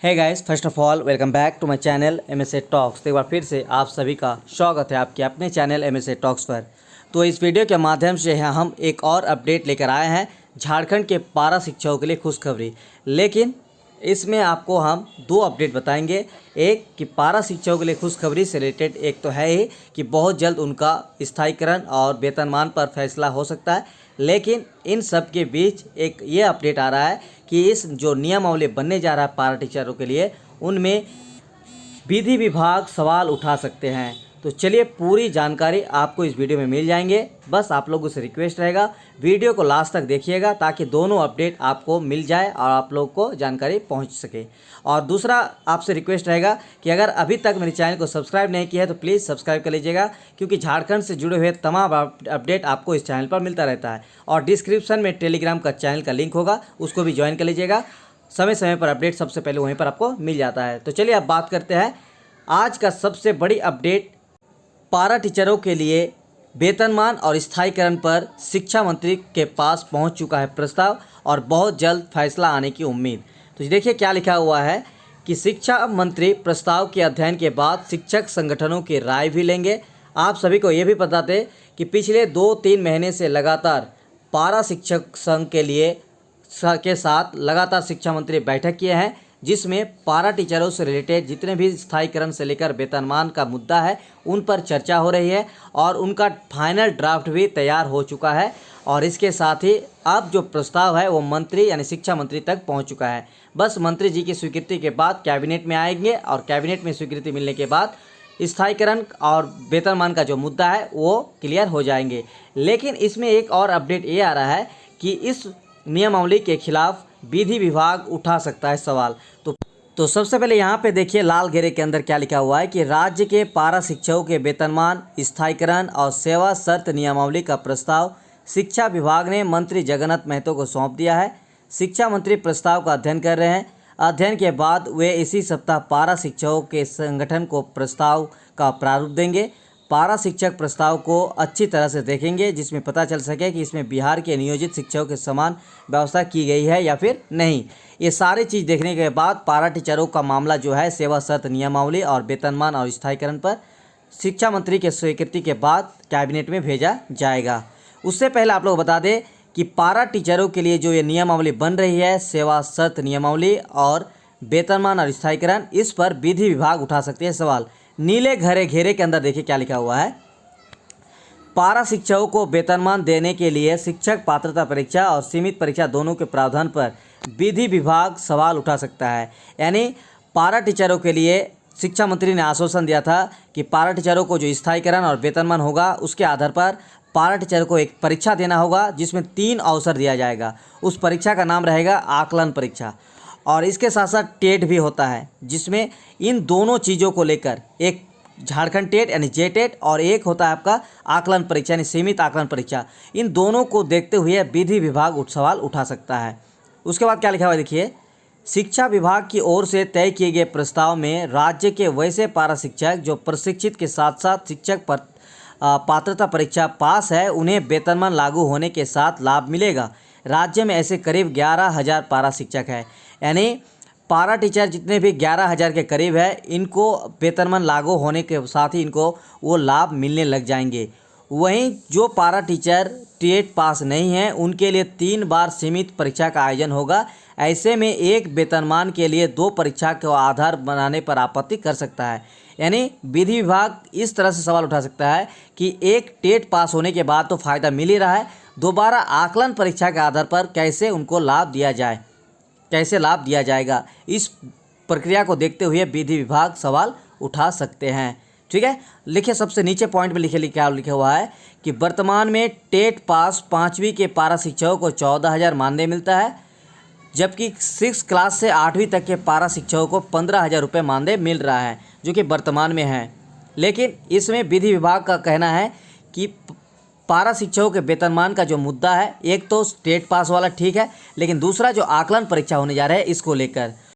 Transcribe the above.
है guys, first of all welcome back to my channel MSA Talks. तो एक बार फिर से आप सभी का स्वागत है आपके अपने चैनल एमएसए टॉक्स पर। तो इस वीडियो के माध्यम से हम एक और अपडेट लेकर आए हैं झारखंड के पारा शिक्षकों के लिए खुशखबरी। लेकिन इसमें आपको हम दो अपडेट बताएंगे। एक कि पारा शिक्षकों के लिए खुशखबरी से रिलेटेड एक तो है ही कि बहुत जल्द उनका स्थायीकरण और वेतनमान पर फैसला हो सकता है। लेकिन इन सब के बीच एक ये अपडेट आ रहा है कि इस जो नियमावली बनने जा रहा है पारा टीचरों के लिए, उनमें विधि विभाग सवाल उठा सकते हैं। तो चलिए पूरी जानकारी आपको इस वीडियो में मिल जाएंगे। बस आप लोगों से रिक्वेस्ट रहेगा वीडियो को लास्ट तक देखिएगा ताकि दोनों अपडेट आपको मिल जाए और आप लोग को जानकारी पहुंच सके। और दूसरा आपसे रिक्वेस्ट रहेगा कि अगर अभी तक मेरे चैनल को सब्सक्राइब नहीं किया है तो प्लीज़ सब्सक्राइब कर लीजिएगा, क्योंकि झारखंड से जुड़े हुए तमाम अपडेट आपको इस चैनल पर मिलता रहता है। और डिस्क्रिप्शन में टेलीग्राम का चैनल का लिंक होगा, उसको भी ज्वाइन कर लीजिएगा। समय समय पर अपडेट सबसे पहले वहीं पर आपको मिल जाता है। तो चलिए अब बात करते हैं आज का सबसे बड़ी अपडेट। पारा टीचरों के लिए वेतनमान और स्थायीकरण पर शिक्षा मंत्री के पास पहुंच चुका है प्रस्ताव और बहुत जल्द फैसला आने की उम्मीद। तो देखिए क्या लिखा हुआ है कि शिक्षा मंत्री प्रस्ताव के अध्ययन के बाद शिक्षक संगठनों की राय भी लेंगे। आप सभी को ये भी पता थे कि पिछले 2-3 महीने से लगातार पारा शिक्षक संघ के साथ लगातार शिक्षा मंत्री बैठक किए हैं, जिसमें पारा टीचरों से रिलेटेड जितने भी स्थायीकरण से लेकर वेतनमान का मुद्दा है उन पर चर्चा हो रही है और उनका फाइनल ड्राफ्ट भी तैयार हो चुका है। और इसके साथ ही अब जो प्रस्ताव है वो मंत्री यानी शिक्षा मंत्री तक पहुंच चुका है। बस मंत्री जी की स्वीकृति के बाद कैबिनेट में आएंगे और कैबिनेट में स्वीकृति मिलने के बाद स्थायीकरण और वेतनमान का जो मुद्दा है वो क्लियर हो जाएंगे। लेकिन इसमें एक और अपडेट ये आ रहा है कि इस नियमावली के खिलाफ विधि विभाग उठा सकता है सवाल। तो सबसे पहले यहाँ पे देखिए लाल घेरे के अंदर क्या लिखा हुआ है कि राज्य के पारा शिक्षकों के वेतनमान, स्थायीकरण और सेवा शर्त नियमावली का प्रस्ताव शिक्षा विभाग ने मंत्री जगन्नाथ महतो को सौंप दिया है। शिक्षा मंत्री प्रस्ताव का अध्ययन कर रहे हैं। अध्ययन के बाद वे इसी सप्ताह पारा शिक्षकों के संगठन को प्रस्ताव का प्रारूप देंगे। पारा शिक्षक प्रस्ताव को अच्छी तरह से देखेंगे, जिसमें पता चल सके कि इसमें बिहार के नियोजित शिक्षकों के समान व्यवस्था की गई है या फिर नहीं। ये सारी चीज़ देखने के बाद पारा टीचरों का मामला जो है सेवा शर्त नियमावली और वेतनमान और स्थायीकरण पर शिक्षा मंत्री के स्वीकृति के बाद कैबिनेट में भेजा जाएगा। उससे पहले आप लोग बता दें कि पारा टीचरों के लिए जो ये नियमावली बन रही है सेवा शर्त नियमावली और वेतनमान और स्थायीकरण, इस पर विधि विभाग उठा सकते हैं सवाल। नीले घेरे के अंदर देखिए क्या लिखा हुआ है। पारा शिक्षकों को वेतनमान देने के लिए शिक्षक पात्रता परीक्षा और सीमित परीक्षा दोनों के प्रावधान पर विधि विभाग सवाल उठा सकता है। यानी पारा टीचरों के लिए शिक्षा मंत्री ने आश्वासन दिया था कि पारा टीचरों को जो स्थायीकरण और वेतनमान होगा उसके आधार पर पारा टीचर को एक परीक्षा देना होगा, जिसमें 3 अवसर दिया जाएगा। उस परीक्षा का नाम रहेगा आकलन परीक्षा। और इसके साथ साथ टेट भी होता है, जिसमें इन दोनों चीज़ों को लेकर एक झारखंड टेट यानी जेटेट और एक होता है आपका आकलन परीक्षा यानी सीमित आकलन परीक्षा। इन दोनों को देखते हुए विधि विभाग सवाल उठा सकता है। उसके बाद क्या लिखा हुआ है देखिए, शिक्षा विभाग की ओर से तय किए गए प्रस्ताव में राज्य के वैसे पारा शिक्षक जो प्रशिक्षित के साथ साथ शिक्षक पर पात्रता परीक्षा पास है उन्हें वेतनमान लागू होने के साथ लाभ मिलेगा। राज्य में ऐसे करीब 11,000 पारा शिक्षक है, यानी पारा टीचर जितने भी 11,000 के करीब है, इनको वेतनमान लागू होने के साथ ही इनको वो लाभ मिलने लग जाएंगे। वहीं जो पारा टीचर टेट पास नहीं है उनके लिए 3 बार सीमित परीक्षा का आयोजन होगा। ऐसे में एक वेतनमान के लिए 2 परीक्षा को आधार बनाने पर आपत्ति कर सकता है। यानी विधि विभाग इस तरह से सवाल उठा सकता है कि एक टेट पास होने के बाद तो फ़ायदा मिल ही रहा है, दोबारा आकलन परीक्षा के आधार पर कैसे उनको लाभ दिया जाए, कैसे लाभ दिया जाएगा, इस प्रक्रिया को देखते हुए विधि विभाग सवाल उठा सकते हैं। ठीक है, लिखिए सबसे नीचे पॉइंट में लिखा हुआ है कि वर्तमान में टेट पास 5वीं के पारा शिक्षकों को 14,000 मानदेय मिलता है, जबकि 6 क्लास से 8वीं तक के पारा शिक्षकों को 15,000 रुपये मानदेय मिल रहा है, जो कि वर्तमान में है। लेकिन इसमें विधि विभाग का कहना है कि पारा शिक्षकों के वेतनमान का जो मुद्दा है, एक तो स्टेट पास वाला ठीक है, लेकिन दूसरा जो आकलन परीक्षा होने जा रहा है इसको लेकर